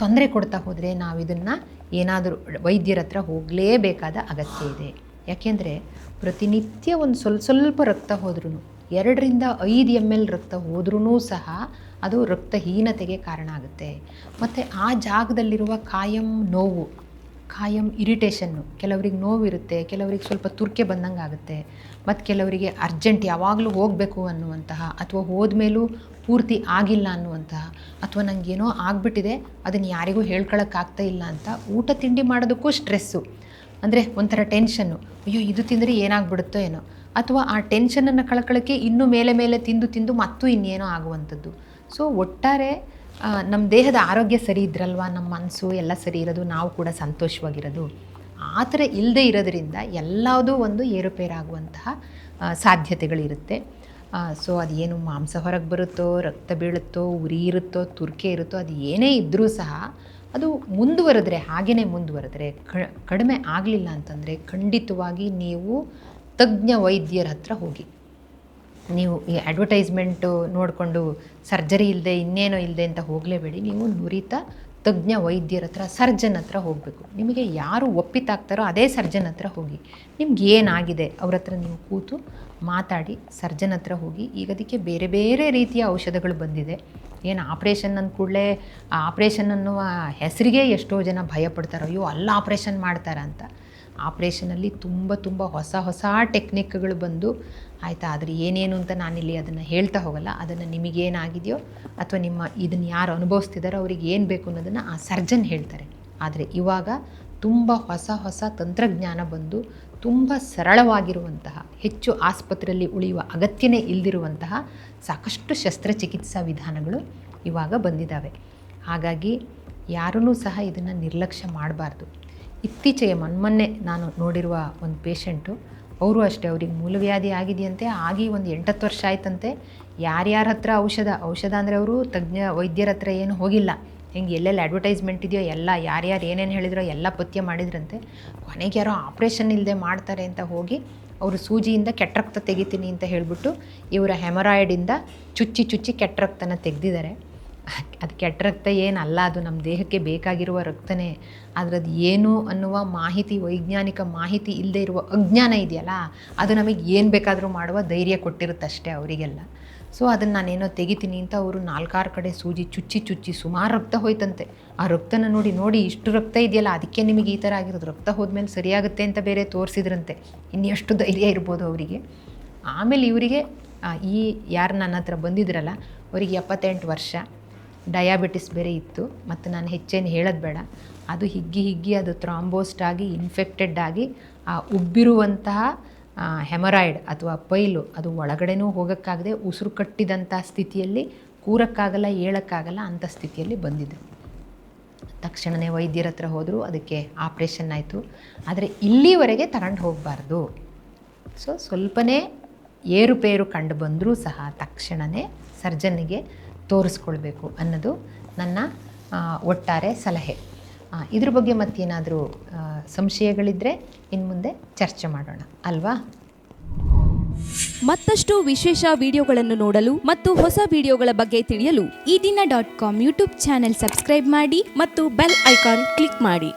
ತೊಂದರೆ ಕೊಡ್ತಾ ಹೋದರೆ ನಾವು ಇದನ್ನು ಏನಾದರೂ ವೈದ್ಯರ ಹತ್ರ ಹೋಗಲೇಬೇಕಾದ ಅಗತ್ಯ ಇದೆ. ಯಾಕೆಂದರೆ ಪ್ರತಿನಿತ್ಯ ಒಂದು ಸ್ವಲ್ಪ ರಕ್ತ ಹೋದ್ರೂ, 2-5 ml ರಕ್ತ ಹೋದ್ರೂ ಸಹ ಅದು ರಕ್ತಹೀನತೆಗೆ ಕಾರಣ ಆಗುತ್ತೆ. ಮತ್ತು ಆ ಜಾಗದಲ್ಲಿರುವ ಕಾಯಂ ನೋವು, ಕಾಯಂ ಇರಿಟೇಷನ್ನು, ಕೆಲವ್ರಿಗೆ ನೋವಿರುತ್ತೆ, ಕೆಲವ್ರಿಗೆ ಸ್ವಲ್ಪ ತುರ್ಕೆ ಬಂದಂಗೆ ಆಗುತ್ತೆ, ಮತ್ತು ಕೆಲವರಿಗೆ ಅರ್ಜೆಂಟ್ ಯಾವಾಗಲೂ ಹೋಗಬೇಕು ಅನ್ನುವಂತಹ, ಅಥವಾ ಹೋದ್ಮೇಲೂ ಪೂರ್ತಿ ಆಗಿಲ್ಲ ಅನ್ನುವಂತಹ, ಅಥವಾ ನನಗೇನೋ ಆಗಿಬಿಟ್ಟಿದೆ ಅದನ್ನು ಯಾರಿಗೂ ಹೇಳ್ಕೊಳಕ್ಕಾಗ್ತಾ ಇಲ್ಲ ಅಂತ ಊಟ ತಿಂಡಿ ಮಾಡೋದಕ್ಕೂ ಸ್ಟ್ರೆಸ್ಸು, ಅಂದರೆ ಒಂಥರ ಟೆನ್ಷನ್ನು, ಅಯ್ಯೋ ಇದು ತಿಂದರೆ ಏನಾಗ್ಬಿಡುತ್ತೋ ಏನೋ, ಅಥವಾ ಆ ಟೆನ್ಷನನ್ನು ಕಳ್ಕೊಳ್ಳೋಕ್ಕೆ ಇನ್ನೂ ಮೇಲೆ ತಿಂದು ಮತ್ತೂ ಇನ್ನೇನೋ ಆಗುವಂಥದ್ದು. ಸೊ ಒಟ್ಟಾರೆ ನಮ್ಮ ದೇಹದ ಆರೋಗ್ಯ ಸರಿ ಇದ್ರಲ್ವ ನಮ್ಮ ಮನಸ್ಸು ಎಲ್ಲ ಸರಿ ಇರೋದು, ನಾವು ಕೂಡ ಸಂತೋಷವಾಗಿರೋದು. ಆ ಥರ ಇಲ್ಲದೆ ಇರೋದ್ರಿಂದ ಎಲ್ಲದೂ ಒಂದು ಏರುಪೇರಾಗುವಂತಹ ಸಾಧ್ಯತೆಗಳಿರುತ್ತೆ. ಸೊ ಅದೇನು ಮಾಂಸ ಹೊರಗೆ ಬರುತ್ತೋ, ರಕ್ತ ಬೀಳುತ್ತೋ, ಉರಿ ಇರುತ್ತೋ, ತುರ್ಕೆ ಇರುತ್ತೋ, ಅದು ಏನೇ ಇದ್ದರೂ ಸಹ ಅದು ಮುಂದುವರೆದ್ರೆ, ಹಾಗೇ ಮುಂದುವರೆದ್ರೆ, ಕಡಿಮೆ ಆಗಲಿಲ್ಲ ಅಂತಂದರೆ ಖಂಡಿತವಾಗಿ ನೀವು ತಜ್ಞ ವೈದ್ಯರ ಹತ್ರ ಹೋಗಿ. ನೀವು ಈ ಅಡ್ವರ್ಟೈಸ್ಮೆಂಟು ನೋಡಿಕೊಂಡು ಸರ್ಜರಿ ಇಲ್ಲದೆ ಇನ್ನೇನೋ ಇಲ್ಲದೆ ಅಂತ ಹೋಗಲೇಬೇಡಿ. ನೀವು ನುರಿತ ತಜ್ಞ ವೈದ್ಯರ ಹತ್ರ, ಸರ್ಜನ್ ಹತ್ರ ಹೋಗಬೇಕು. ನಿಮಗೆ ಯಾರು ಒಪ್ಪಿತಾಗ್ತಾರೋ ಅದೇ ಸರ್ಜನ್ ಹತ್ರ ಹೋಗಿ. ನಿಮ್ಗೆ ಏನಾಗಿದೆ ಅವ್ರ ಹತ್ರ ನೀವು ಕೂತು ಮಾತಾಡಿ ಸರ್ಜನ್ ಹತ್ರ ಹೋಗಿ. ಈಗ ಅದಕ್ಕೆ ಬೇರೆ ಬೇರೆ ರೀತಿಯ ಔಷಧಗಳು ಬಂದಿದೆ. ಏನು ಆಪ್ರೇಷನ್ ಅಂದ ಕೂಡಲೇ ಆ ಆಪ್ರೇಷನ್ ಅನ್ನುವ ಹೆಸರಿಗೆ ಎಷ್ಟೋ ಜನ ಭಯಪಡ್ತಾರೋ, ಅಯ್ಯೋ ಅಲ್ಲ ಆಪ್ರೇಷನ್ ಮಾಡ್ತಾರ ಅಂತ. ಆಪ್ರೇಷನಲ್ಲಿ ತುಂಬ ಹೊಸ ಟೆಕ್ನಿಕ್ಗಳು ಬಂದು ಆಯಿತಾ. ಆದರೆ ಏನೇನು ಅಂತ ನಾನಿಲ್ಲಿ ಅದನ್ನು ಹೇಳ್ತಾ ಹೋಗಲ್ಲ. ಅದನ್ನು ನಿಮಗೇನಾಗಿದೆಯೋ ಅಥವಾ ಇದನ್ನು ಯಾರು ಅನುಭವಿಸ್ತಿದ್ದಾರೋ ಅವ್ರಿಗೆ ಏನು ಬೇಕು ಅನ್ನೋದನ್ನು ಆ ಸರ್ಜನ್ ಹೇಳ್ತಾರೆ. ಆದರೆ ಇವಾಗ ತುಂಬ ಹೊಸ ತಂತ್ರಜ್ಞಾನ ಬಂದು ತುಂಬ ಸರಳವಾಗಿರುವಂತಹ, ಹೆಚ್ಚು ಆಸ್ಪತ್ರೆಯಲ್ಲಿ ಉಳಿಯುವ ಅಗತ್ಯನೇ ಇಲ್ಲದಿರುವಂತಹ ಸಾಕಷ್ಟು ಶಸ್ತ್ರಚಿಕಿತ್ಸಾ ವಿಧಾನಗಳು ಇವಾಗ ಬಂದಿದ್ದಾವೆ. ಹಾಗಾಗಿ ಯಾರೂ ಸಹ ಇದನ್ನು ನಿರ್ಲಕ್ಷ್ಯ ಮಾಡಬಾರ್ದು. ಇತ್ತೀಚೆಗೆ ಮೊನ್ನೆ ನಾನು ನೋಡಿರುವ ಒಂದು ಪೇಷಂಟು, ಅವರು ಅಷ್ಟೇ, ಅವ್ರಿಗೆ ಮೂಲವ್ಯಾಧಿ ಆಗಿದೆಯಂತೆ, ಆಗಿ ಒಂದು 8-10 ವರ್ಷ ಆಯ್ತಂತೆ. ಯಾರ್ಯಾರ ಹತ್ರ ಔಷಧ ಅಂದರೆ ಅವರು ತಜ್ಞ ವೈದ್ಯರ ಹತ್ರ ಏನು ಹೋಗಿಲ್ಲ. ಹೆಂಗೆ ಎಲ್ಲೆಲ್ಲಿ ಅಡ್ವರ್ಟೈಸ್ಮೆಂಟ್ ಇದೆಯೋ ಎಲ್ಲ ಯಾರ್ಯಾರು ಏನೇನು ಹೇಳಿದ್ರೋ ಎಲ್ಲ ಪಥ್ಯ ಮಾಡಿದ್ರಂತೆ. ಕೊನೆಗೆ ಯಾರೋ ಆಪ್ರೇಷನ್ ಇಲ್ಲದೆ ಮಾಡ್ತಾರೆ ಅಂತ ಹೋಗಿ ಅವರು ಸೂಜಿಯಿಂದ ಕೆಟ್ಟ ರಕ್ತ ತೆಗಿತೀನಿ ಅಂತ ಹೇಳಿಬಿಟ್ಟು ಇವರ ಹೆಮರಾಯ್ಡಿಂದ ಚುಚ್ಚಿ ಕೆಟ್ಟ ರಕ್ತನ ತೆಗೆದಿದ್ದಾರೆ. ಅದು ಕೆಟ್ಟ ರಕ್ತ ಏನಲ್ಲ, ಅದು ನಮ್ಮ ದೇಹಕ್ಕೆ ಬೇಕಾಗಿರುವ ರಕ್ತನೇ. ಆದರೆ ಅದು ಏನು ಅನ್ನುವ ಮಾಹಿತಿ, ವೈಜ್ಞಾನಿಕ ಮಾಹಿತಿ ಇಲ್ಲದೆ ಇರುವ ಅಜ್ಞಾನ ಇದೆಯಲ್ಲ, ಅದು ನಮಗೆ ಏನು ಬೇಕಾದರೂ ಮಾಡುವ ಧೈರ್ಯ ಕೊಟ್ಟಿರುತ್ತಷ್ಟೇ ಅವರಿಗೆಲ್ಲ. ಸೊ ಅದನ್ನು ನಾನೇನೋ ತೆಗಿತೀನಿ ಅಂತ ಅವರು 4-6 ಕಡೆ ಸೂಜಿ ಚುಚ್ಚಿ ಸುಮಾರು ರಕ್ತ ಹೋಯ್ತಂತೆ. ಆ ರಕ್ತನ ನೋಡಿ ಇಷ್ಟು ರಕ್ತ ಇದೆಯಲ್ಲ, ಅದಕ್ಕೆ ನಿಮಗೆ ಈ ಥರ ಆಗಿರೋದು, ರಕ್ತ ಹೋದ್ಮೇಲೆ ಸರಿಯಾಗುತ್ತೆ ಅಂತ ಬೇರೆ ತೋರಿಸಿದ್ರಂತೆ. ಇನ್ನೆಷ್ಟು ಧೈರ್ಯ ಇರ್ಬೋದು ಅವರಿಗೆ. ಆಮೇಲೆ ಇವರಿಗೆ ಈ ಯಾರು ನನ್ನ ಹತ್ರ ಬಂದಿದ್ರಲ್ಲ ಅವರಿಗೆ 78 ವರ್ಷ, ಡಯಾಬಿಟಿಸ್ ಬೇರೆ ಇತ್ತು. ಮತ್ತು ನಾನು ಹೆಚ್ಚೇನು ಹೇಳೋದು ಬೇಡ, ಅದು ಹಿಗ್ಗಿ ಅದು ಥ್ರಾಂಬೋಸ್ಟ್ ಆಗಿ ಇನ್ಫೆಕ್ಟೆಡ್ ಆಗಿ ಆ ಉಬ್ಬಿರುವಂತಹ ಹೆಮರಾಯ್ಡ್ ಅಥವಾ ಪೈಲು ಅದು ಒಳಗಡೆನೂ ಹೋಗೋಕ್ಕಾಗದೆ ಉಸಿರು ಕಟ್ಟಿದಂಥ ಸ್ಥಿತಿಯಲ್ಲಿ, ಕೂರಕ್ಕಾಗಲ್ಲ, ಏಳಕ್ಕಾಗಲ್ಲ ಅಂಥ ಸ್ಥಿತಿಯಲ್ಲಿ ಬಂದಿದ್ದರು. ತಕ್ಷಣವೇ ವೈದ್ಯರ ಹತ್ರ ಹೋದರು, ಅದಕ್ಕೆ ಆಪ್ರೇಷನ್ ಆಯಿತು. ಆದರೆ ಇಲ್ಲಿವರೆಗೆ ತಗೊಂಡು ಹೋಗಬಾರ್ದು. ಸೊ ಸ್ವಲ್ಪನೇ ಏರುಪೇರು ಕಂಡು ಬಂದರೂ ಸಹ ತಕ್ಷಣವೇ ಸರ್ಜನ್ನಿಗೆ ತೋರಿಸ್ಕೊಳ್ಬೇಕು ಅನ್ನೋದು ನನ್ನ ಒಟ್ಟಾರೆ ಸಲಹೆ. ಇದ್ರ ಬಗ್ಗೆ ಮತ್ತೇನಾದರೂ ಸಂಶಯಗಳಿದ್ದರೆ ಇನ್ನು ಮುಂದೆ ಚರ್ಚೆ ಮಾಡೋಣ ಅಲ್ವಾ? ಮತ್ತಷ್ಟು ವಿಶೇಷ ವಿಡಿಯೋಗಳನ್ನು ನೋಡಲು ಮತ್ತು ಹೊಸ ವಿಡಿಯೋಗಳ ಬಗ್ಗೆ ತಿಳಿಯಲು eDina.com ಯೂಟ್ಯೂಬ್ ಚಾನೆಲ್ ಸಬ್ಸ್ಕ್ರೈಬ್ ಮಾಡಿ ಮತ್ತು ಬೆಲ್ ಐಕಾನ್ ಕ್ಲಿಕ್ ಮಾಡಿ.